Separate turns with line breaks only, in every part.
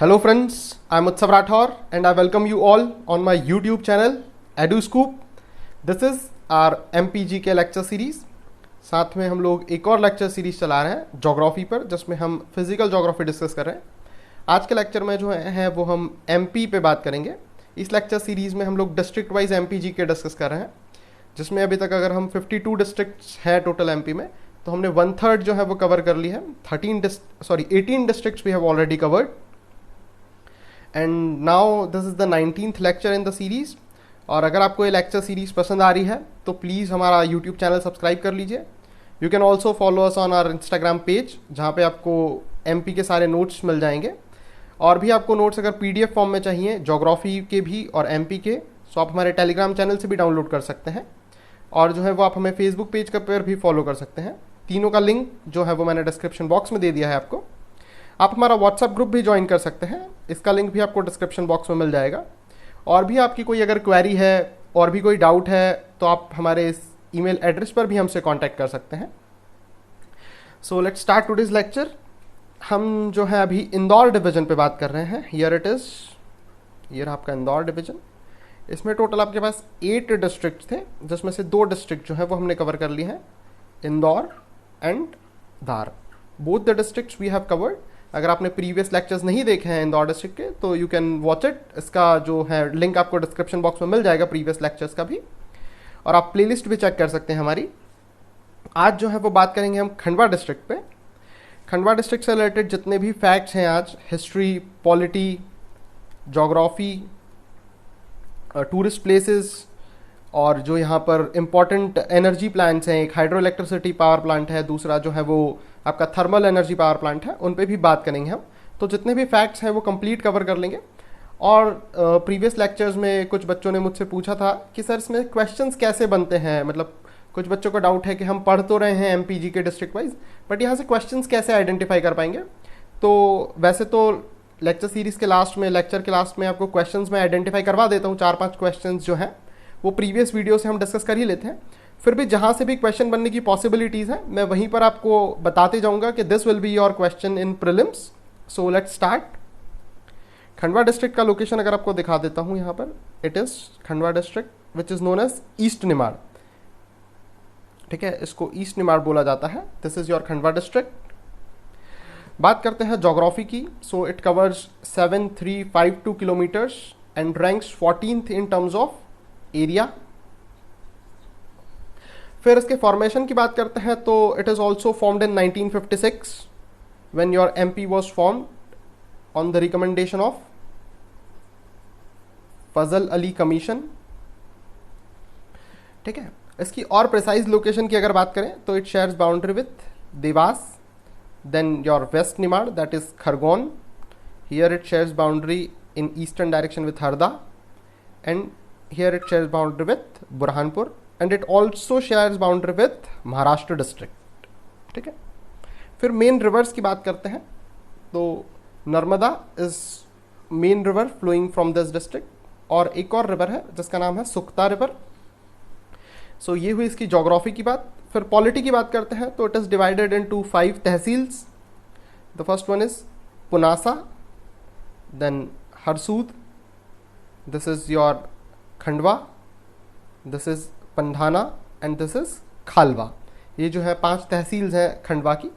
Hello friends, I am Utsav Rathor and I welcome you all on my YouTube channel EduScoop. This is our MPG के lecture series. साथ में हम लोग एक और lecture series चला रहे हैं जोग्राफी पर, जिसमें हम फिजिकल जोग्राफी डिस्कस कर रहे हैं। आज के लेक्चर में जो है वो हम MP पे बात करेंगे। इस लेक्चर सीरीज में हम लोग डिस्ट्रिक्ट वाइज MPG के डिस्कस कर रहे हैं, जिसमें अभी तक अगर हम 52 डिस्ट्रिक्ट्स हैं टोटल MP में, तो हमने 1/3 जो है वो कवर कर ली है। 18 districts we have already covered and now this is the 19th lecture in the series. और अगर आपको ये लेक्चर सीरीज़ पसंद आ रही है तो प्लीज़ हमारा यूट्यूब चैनल सब्सक्राइब कर लीजिए। You can also follow us on our Instagram page, जहाँ पे आपको MP के सारे नोट्स मिल जाएंगे। और भी आपको नोट्स अगर PDF फॉर्म में चाहिए जोग्राफी के भी और MP के, तो आप हमारे टेलीग्राम चैनल से भी डाउनलोड कर सकते हैं। और जो है वो आप हमें फेसबुक पेज पर भी फॉलो कर सकते हैं। तीनों का लिंक जो है वो मैंने डिस्क्रिप्शन बॉक्स में दे दिया है आपको। आप हमारा व्हाट्सएप ग्रुप भी ज्वाइन कर सकते हैं, इसका लिंक भी आपको डिस्क्रिप्शन बॉक्स में मिल जाएगा। और भी आपकी कोई अगर क्वेरी है और भी कोई डाउट है तो आप हमारे इस ईमेल एड्रेस पर भी हमसे कांटेक्ट कर सकते हैं। सो लेट्स स्टार्ट टुडेज लेक्चर। हम जो है अभी इंदौर डिवीजन पे बात कर रहे हैं। हियर इट इज़, ये आपका इंदौर डिवीजन। इसमें टोटल आपके पास 8 डिस्ट्रिक्ट थे, जिसमें से 2 डिस्ट्रिक्ट जो है वो हमने कवर कर लिए हैं, Indore and Dhar. Both the districts we have covered. अगर आपने प्रीवियस लेक्चर्स नहीं देखे हैं इंदौर डिस्ट्रिक्ट के तो यू कैन वॉच इट। इसका जो है लिंक आपको डिस्क्रिप्शन बॉक्स में मिल जाएगा प्रीवियस लेक्चर्स का भी, और आप प्लेलिस्ट भी चेक कर सकते हैं हमारी। आज जो है वो बात करेंगे हम खंडवा डिस्ट्रिक्ट पे। खंडवा डिस्ट्रिक्ट से रिलेटेड जितने भी फैक्ट्स हैं आज, history, polity, geography, tourist places, और जो यहाँ पर इम्पॉर्टेंट एनर्जी प्लांट्स हैं, एक हाइड्रो इलेक्ट्रिसिटी पावर प्लांट है, दूसरा जो है वो आपका थर्मल एनर्जी पावर प्लांट है, उन पे भी बात करेंगे हम। तो जितने भी फैक्ट्स हैं वो कंप्लीट कवर कर लेंगे। और प्रीवियस लेक्चर्स में कुछ बच्चों ने मुझसे पूछा था कि सर इसमें क्वेश्चंस कैसे बनते हैं, मतलब कुछ बच्चों का डाउट है कि हम पढ़ तो रहे हैं MPG के डिस्ट्रिक्ट वाइज, बट यहाँ से क्वेश्चंस कैसे आइडेंटिफाई कर पाएंगे। तो वैसे तो लेक्चर सीरीज़ के लास्ट में, लेक्चर के लास्ट में आपको क्वेश्चंस मैं आइडेंटिफाई करवा देता हूँ। 4-5 क्वेश्चंस जो हैं वो प्रीवियस वीडियो से हम डिस्कस कर ही लेते हैं। फिर भी जहाँ से भी क्वेश्चन बनने की पॉसिबिलिटीज़ है मैं वहीं पर आपको बताते जाऊँगा कि this will be your question in prelims. So let's start. Khandwa district का लोकेशन अगर आपको दिखा देता हूँ यहाँ पर, it is Khandwa district which is known as east Nimar. ठीक है, इसको ईस्ट निमाड़ बोला जाता है। This is your Khandwa district. बात करते हैं जोग्राफी की। So it covers 7352 kilometres and ranks 14th in terms of area. फिर इसके फॉर्मेशन की बात करते हैं तो it is also formed in 1956 when your MP was formed on the recommendation of Fazal Ali commission. ठीक है, इसकी और प्रिसाइज लोकेशन की अगर बात करें तो it shares boundary with Dewas, then your west Nimar that is Khargone. Here it shares boundary in eastern direction with Harda, and here it shares boundary with Burhanpur, and it also shares boundary with Maharashtra district. ठीक है, फिर main rivers की बात करते हैं तो Narmada is main river flowing from this district, और एक और रिवर है जिसका नाम है सुक्ता रिवर। सो ये हुई इसकी जोग्राफी की बात। फिर पॉलिटी की बात करते हैं तो it is divided into 5 tehsils. The first one is Punasa, then Harsud, this is your Khandwa, this is Pandhana, and this is Khalwa. ये जो है 5 तहसील्स हैं खंडवा की।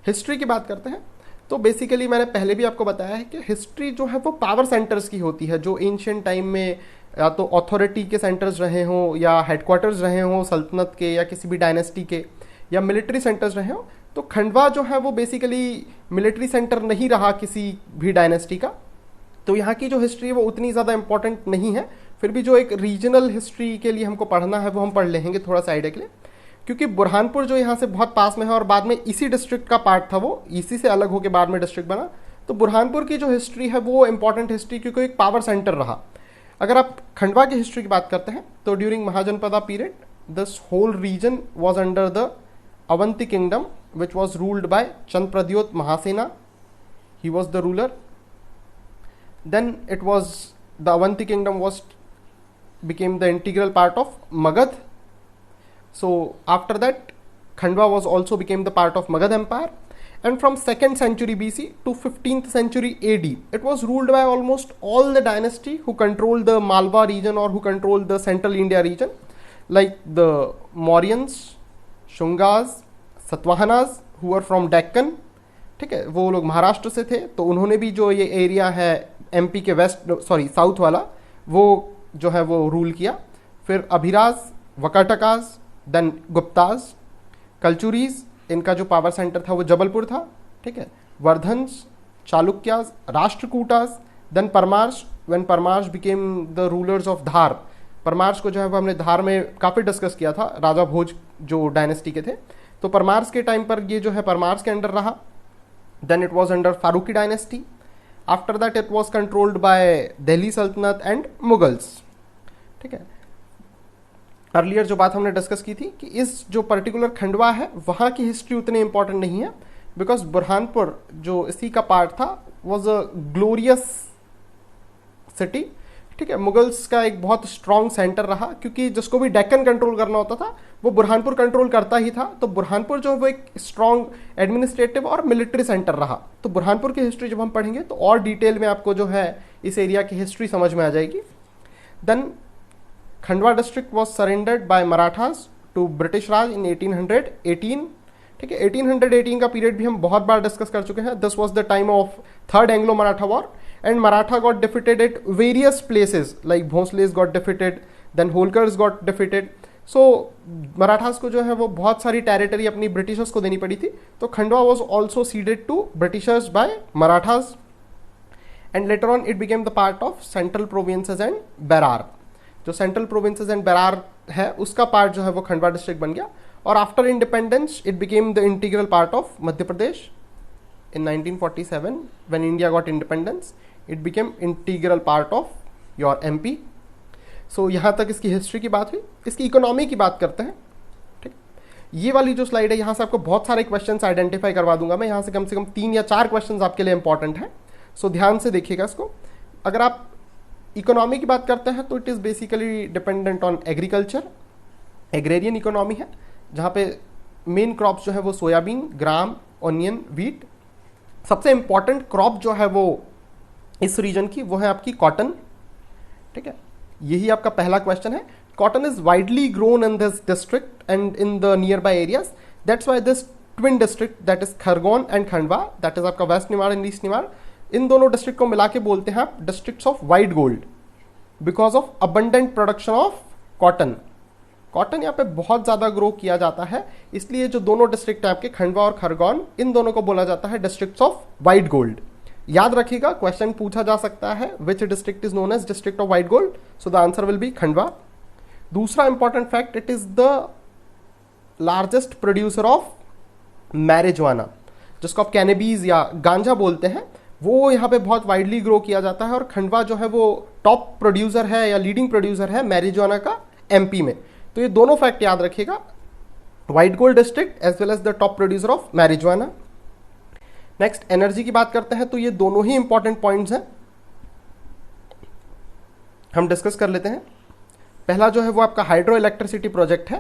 हिस्ट्री की बात करते हैं तो बेसिकली मैंने पहले भी आपको बताया है कि हिस्ट्री जो है वो पावर सेंटर्स की होती है, जो एंशिएंट टाइम में या तो अथॉरिटी के सेंटर्स रहे हों, या हेडक्वार्टर्स रहे हों सल्तनत के, या किसी भी डायनेस्टी के, या मिलिट्री सेंटर्स रहे हों। तो खंडवा जो है वो बेसिकली मिलिट्री सेंटर नहीं रहा किसी भी डायनेस्टी का, तो यहाँ की जो हिस्ट्री है वो उतनी ज़्यादा इंपॉर्टेंट नहीं है। फिर भी जो एक रीजनल हिस्ट्री के लिए हमको पढ़ना है वो हम पढ़ लेंगे थोड़ा सा आइडिया के लिए, क्योंकि बुरहानपुर जो यहाँ से बहुत पास में है और बाद में इसी डिस्ट्रिक्ट का पार्ट था, वो इसी से अलग होकर बाद में डिस्ट्रिक्ट बना। तो बुरहानपुर की जो हिस्ट्री है वो इंपॉर्टेंट हिस्ट्री, क्योंकि एक पावर सेंटर रहा। अगर आप खंडवा की हिस्ट्री की बात करते हैं तो during Mahajanapada period this whole region was under the Avanti kingdom which was ruled by Chandpradyota Mahasena. He was the ruler. Then it was the Avanti kingdom became the integral part of Magad. So after that Khandwa was also became the part of Magad empire, and from 2nd century BC to 15th century AD, it was ruled by almost all the dynasty who controlled the Malwa region or who controlled the central India region, like the Mauryans, Shungas, Satavahanas, who were from Deccan. ठीक है, वो लोग महाराष्ट्र से थे, तो उन्होंने भी जो ये एरिया है एमपी के साउथ वाला, वो जो है वो रूल किया. फिर अभिराज, वकाटकास, देन गुप्ताज, कलचुरीज, इनका जो पावर सेंटर था वो जबलपुर था. ठीक है, Vardhans, Chalukyas, Rashtrakutas, then Paramars, when Paramars became the rulers of Dhar. Paramars को जो है वो हमने धार में काफ़ी डिस्कस किया था, राजा भोज जो डायनेस्टी के थे. तो परमार्श के टाइम पर ये जो है परमार्श के अंडर रहा. Then it was under Faruqi dynasty. After that it was controlled by Delhi Sultanate and Mughals. ठीक है, अर्लियर जो बात हमने डिस्कस की थी कि इस जो पर्टिकुलर खंडवा है वहाँ की हिस्ट्री उतनी इंपॉर्टेंट नहीं है, बिकॉज बुरहानपुर जो इसी का पार्ट था वॉज अ ग्लोरियस सिटी. ठीक है, मुगल्स का एक बहुत स्ट्रॉन्ग सेंटर रहा, क्योंकि जिसको भी डेक्कन कंट्रोल करना होता था वो बुरहानपुर कंट्रोल करता ही था. तो बुरहानपुर जो है वो एक स्ट्रॉन्ग एडमिनिस्ट्रेटिव और मिलिट्री सेंटर रहा. तो बुरहानपुर की हिस्ट्री जब हम पढ़ेंगे तो और डिटेल में आपको जो है इस एरिया की हिस्ट्री समझ में आ जाएगी. Then Khandwa district was surrendered by Marathas to British Raj in 1818. ठीक है, 1818 का पीरियड भी हम बहुत बार डिस्कस कर चुके हैं. This was the time of third Anglo Maratha war and Maratha got defeated at various places, like Bhonsles got defeated, then Holkars got defeated. So Marathas को जो है वो बहुत सारी टेरिटरी अपनी ब्रिटिशर्स को देनी पड़ी थी. तो Khandwa was also ceded to Britishers by Marathas, and later on it became the part of Central Provinces and Berar. जो Central Provinces and Berar है उसका पार्ट जो है वो खंडवा डिस्ट्रिक्ट बन गया. और after independence it became the integral part of Madhya Pradesh. In 1947, when India got independence, it became integral part of your MP. So यहाँ तक इसकी हिस्ट्री की बात हुई. इसकी इकोनॉमी की बात करते हैं. ठीक, ये वाली जो स्लाइड है यहाँ से आपको बहुत सारे क्वेश्चंस आइडेंटिफाई करवा दूंगा मैं. यहाँ से कम 3 या 4 क्वेश्चंस आपके लिए इंपॉर्टेंट है. सो ध्यान से देखिएगा इसको. अगर आप इकोनॉमी की बात करते हैं तो it is basically dependent on agriculture. Agrarian economy है, जहाँ पे मेन क्रॉप्स जो है वो सोयाबीन, ग्राम, ऑनियन, वीट. सबसे इंपॉर्टेंट क्रॉप जो है वो इस रीजन की वो है आपकी कॉटन. ठीक है, यही आपका पहला क्वेश्चन है. Cotton is widely grown in this district and in the near by areas. That's why this twin district that is Khargone and Khandwa, that is आपका west Nimar and east Nimar, इन दोनों डिस्ट्रिक्ट को मिला के बोलते हैं आप districts of white gold, because of abundant production of cotton. Cotton यहाँ पे बहुत ज़्यादा ग्रो किया जाता है, इसलिए जो दोनों डिस्ट्रिक्ट है आपके खंडवा और खरगोन, इन दोनों को बोला जाता है डिस्ट्रिक्ट्स ऑफ वाइट गोल्ड. याद रखिएगा, क्वेश्चन पूछा जा सकता है which district is known as district of white gold. So the answer will be Khandwa. दूसरा important fact, it is the largest producer of marijuana, जिसको आप कैनेबीज या गांजा बोलते हैं, वो यहाँ पे बहुत वाइडली ग्रो किया जाता है. और खंडवा जो है वो टॉप प्रोड्यूसर है या लीडिंग प्रोड्यूसर है मैरिजुआना का एमपी में. तो ये दोनों फैक्ट याद रखिएगा, white gold district as well as the top producer of marijuana. Next, energy की बात करते हैं तो ये दोनों ही इंपॉर्टेंट पॉइंट्स हैं, हम डिस्कस कर लेते हैं. पहला जो है वो आपका हाइड्रो इलेक्ट्रिसिटी प्रोजेक्ट है,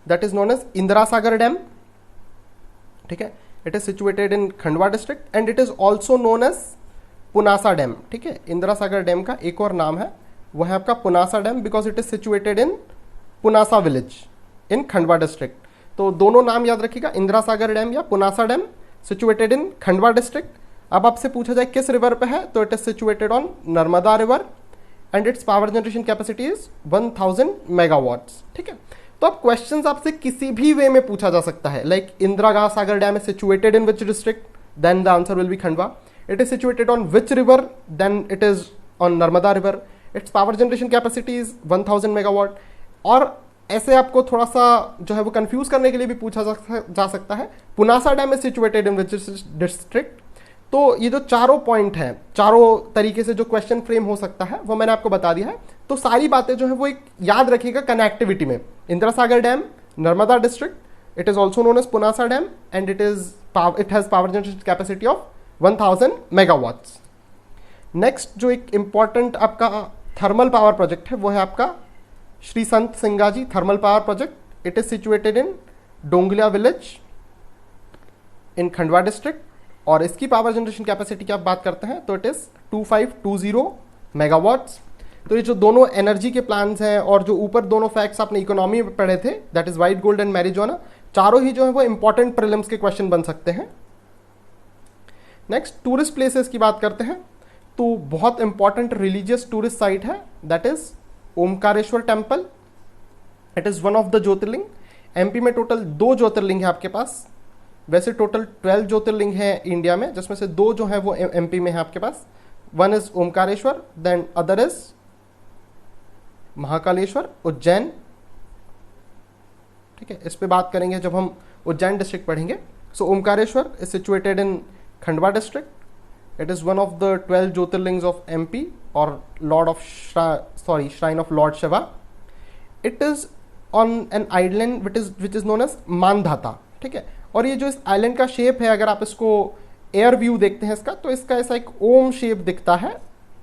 that is known as Indira Sagar dam. ठीक है, it is situated in Khandwa district and it is also known as Punasa dam. ठीक है, इंदिरा सागर डैम का एक और नाम है, वह है आपका Punasa dam, because it is situated in Punasa village in Khandwa district. तो दोनों नाम याद रखिएगा, इंदिरा सागर डैम या Punasa dam, situated in Khandwa district. अब आपसे पूछा जाए किस रिवर पे है, तो it is situated on Narmada river and it's power generation capacity is 1000 megawatts. ठीक है, तो अब क्वेश्चन आपसे किसी भी वे में पूछा जा सकता है, like Indira Sagar dam is situated in which district, then the answer will be Khandwa. It is situated on which river, then it is on Narmada river. It's power generation capacity is 1000 megawatt. और ऐसे आपको थोड़ा सा जो है वो कंफ्यूज करने के लिए भी पूछा जा सकता है, Punasa dam is situated in which district. तो ये जो चारों पॉइंट हैं, चारों तरीके से जो क्वेश्चन फ्रेम हो सकता है वो मैंने आपको बता दिया है. तो सारी बातें जो है वो एक याद रखिएगा कनेक्टिविटी में. Indira Sagar dam, Narmada district, it is also known as Punasa dam and it has power generation capacity of 1000 megawatts. Next जो एक इंपॉर्टेंट आपका थर्मल पावर प्रोजेक्ट है वो है आपका Shri Sant Singaji thermal power project. It is situated in Dongalia village. In Khandwa district, और इसकी power generation capacity की आप बात करते हैं तो इट इज 2520 मेगावाट्स। तो ये जो दोनों एनर्जी के प्लान्स हैं और जो ऊपर दोनों फैक्ट्स आपने इकोनॉमी में पढ़े थे, that is white gold and marijuana, चारों ही जो है वो इंपॉर्टेंट प्रीलिम्स के क्वेश्चन बन सकते हैं। नेक्स्ट टूरिस्ट प्लेसेस की बात करते हैं तो बहुत इंपॉर्टेंट रिलीजियस टूरिस्ट साइट है, that is Omkareshwar temple. It is one of the Jyotirlinga. MP में टोटल 2 ज्योतिर्लिंग है आपके पास, वैसे टोटल 12 ज्योतिर्लिंग है इंडिया में, जिसमें से 2 जो है वो एमपी में है आपके पास। One is Omkareshwar, then other is Mahakaleshwar, Ujjain. ठीक है, इस पे बात करेंगे जब हम उज्जैन डिस्ट्रिक्ट पढ़ेंगे। So Omkareshwar is situated in Khandwa district. It is one of the 12 jyotirlingas of MP और shrine of lord Shiva. It is on an island which is known as Mandhata. ठीक है, और ये जो इस आइलैंड का शेप है, अगर आप इसको एयर व्यू देखते हैं इसका, तो इसका ऐसा एक ओम शेप दिखता है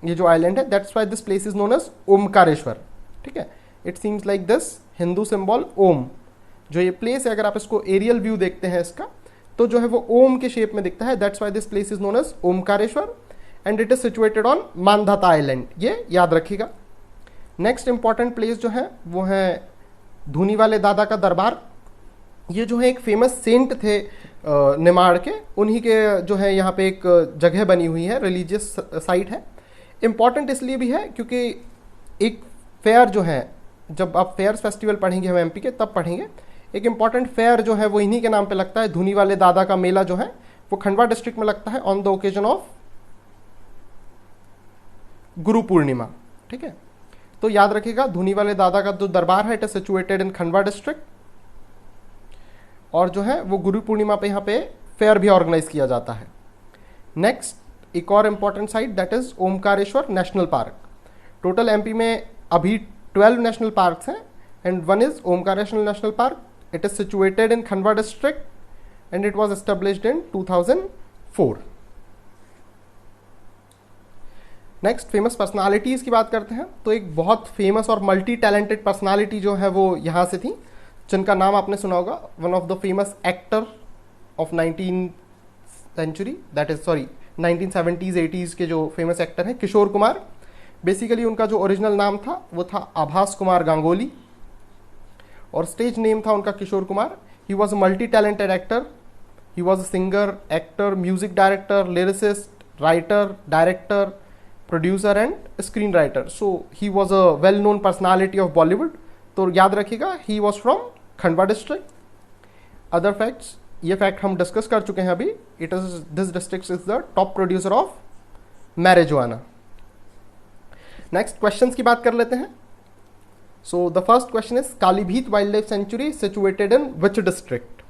ये जो आइलैंड है, that's why this place is known as Omkareshwar. ठीक है, it seems like this Hindu symbol Om. जो ये प्लेस है, अगर आप इसको एरियल व्यू देखते हैं इसका, तो जो है वो ओम के शेप में दिखता है, that's why this place is known as Omkareshwar and it is situated on Mandhata island, ये याद रखिएगा। नेक्स्ट इंपॉर्टेंट प्लेस जो है वो है धूनी वाले दादा का दरबार। ये जो है एक फेमस सेंट थे निमाड़ के, उन्हीं के जो है यहाँ पे एक जगह बनी हुई है, रिलीजियस साइट है। इंपॉर्टेंट इसलिए भी है क्योंकि एक फेयर जो है, जब आप फेयर्स फेस्टिवल पढ़ेंगे हम एमपी के तब पढ़ेंगे, एक इंपॉर्टेंट फेयर जो है वो इन्हीं के नाम पे लगता है। धूनी वाले दादा का मेला जो है वो खंडवा डिस्ट्रिक्ट में लगता है on the occasion of Guru Purnima. ठीक है, तो याद रखिएगा धूनी वाले दादा का जो दरबार है it is situated in Khandwa district, और जो है वो गुरु पूर्णिमा पे यहाँ पे फेयर भी ऑर्गेनाइज किया जाता है। नेक्स्ट एक और important site that is Omkareshwar national park. Total MP में अभी 12 नेशनल पार्क्स हैं and one is Omkareshwar national park. It is situated in Khandwa district and it was established in 2004। Next famous personalities की बात करते हैं तो एक बहुत फेमस और मल्टी टैलेंटेड पर्सनालिटी जो है वो यहाँ से थी, जिनका नाम आपने सुना होगा। One of the famous actor of 19th century, that is 1970s 80s के जो फेमस एक्टर हैं किशोर कुमार। बेसिकली उनका जो ओरिजिनल नाम था वो था आभास कुमार गांगुली और स्टेज नेम था उनका Kishore Kumar. He was a multi talented actor, he was a singer, actor, music director, lyricist, writer, director, producer and screen writer. So he was a well known personality of Bollywood. तो याद रखिएगा he was from Khandwa district. Other facts, ये fact हम discuss कर चुके हैं अभी। It is this district is the top producer of marijuana. Next questions की बात कर लेते हैं। सो the first question is Kalibhit wild life sanctuary situated in which district.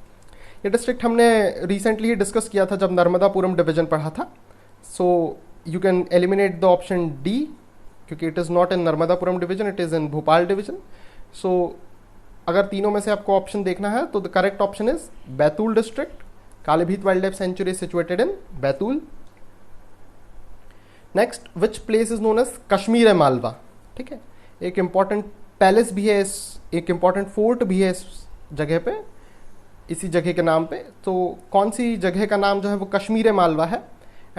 ये डिस्ट्रिक्ट हमने रिसेंटली ही डिस्कस किया था जब नर्मदापुरम डिवीजन पढ़ा था। So you can eliminate the option D क्योंकि it is not in Narmadapuram division, it is in Bhopal division. So अगर तीनों में से आपको ऑप्शन देखना है तो the correct option is Betul district. Kalibhit wild life sanctuary situated in Betul. Next, which place is known as Kashmir e Malwa. ठीक है, एक इंपॉर्टेंट पैलेस भी है, एक इंपॉर्टेंट फोर्ट भी है इस जगह पे, इसी जगह के नाम पे। तो कौन सी जगह का नाम जो है वो कश्मीर ए मालवा है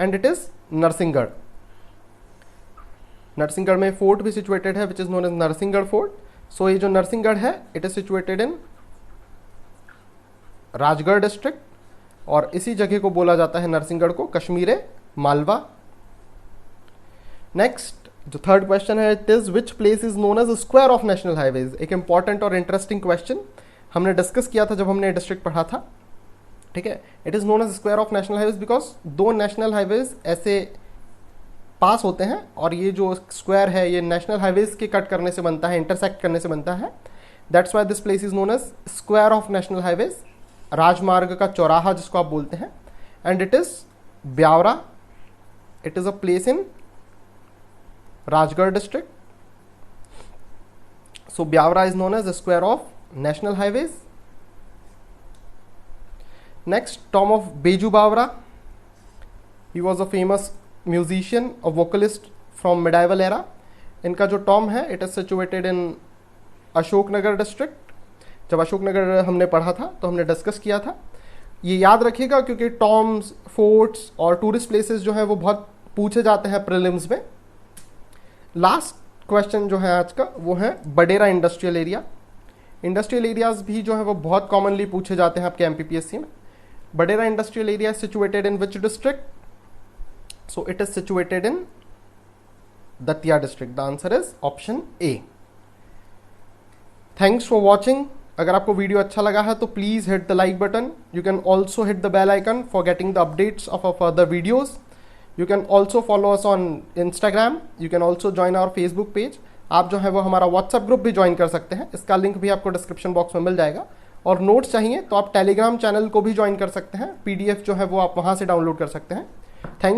and it is Narsinghgarh. Narsinghgarh में फोर्ट भी सिचुएटेड है which is known as Narsinghgarh fort. So ये जो नरसिंहगढ़ है it is situated in Rajgarh district और इसी जगह को बोला जाता है नरसिंहगढ़ को कश्मीर ए मालवा। नेक्स्ट जो थर्ड क्वेश्चन है it is which place is known as square of national highways. एक इंपॉर्टेंट और इंटरेस्टिंग क्वेश्चन हमने डिस्कस किया था जब हमने डिस्ट्रिक्ट पढ़ा था। ठीक है, it is known as square of national highways because 2 national highways ऐसे पास होते हैं और ये जो स्क्वायर है ये नेशनल हाईवेज के कट करने से बनता है, इंटरसेक्ट करने से बनता है। That's why this place is known as square of national highways, राजमार्ग का चौराहा जिसको आप बोलते हैं। And it is Biaora, it is a place in Rajgarh district. So Biaora is known as square of national highways. Next, tomb of Baiju Bawra. He was a famous musician और vocalist from medieval era. इनका जो टॉम है it is situated in Ashoknagar district. जब अशोकनगर हमने पढ़ा था तो हमने डिस्कस किया था ये याद रखिएगा क्योंकि टॉम्स, फोर्ट्स और टूरिस्ट प्लेसेस जो है वो बहुत पूछे जाते हैं प्रीलिम्स में। लास्ट क्वेश्चन जो है आज का वो है Badera industrial area. Industrial areas भी जो है वो बहुत कॉमनली पूछे जाते हैं आपके एमपीपीएससी में। Badera industrial area is situated in which district? So it is situated in Datia district. The answer is option A. Thanks for watching. अगर आपको वीडियो अच्छा लगा है तो please hit the like button. You can also hit the bell icon for getting the updates of our further videos. You can also follow us on Instagram. You can also join our Facebook page. आप जो है वो हमारा WhatsApp group भी join कर सकते हैं, इसका लिंक भी आपको डिस्क्रिप्शन बॉक्स में मिल जाएगा। और नोट्स चाहिए तो आप टेलीग्राम चैनल को भी ज्वाइन कर सकते हैं, पीडीएफ जो है वो आप वहाँ से डाउनलोड कर सकते हैं। थैंक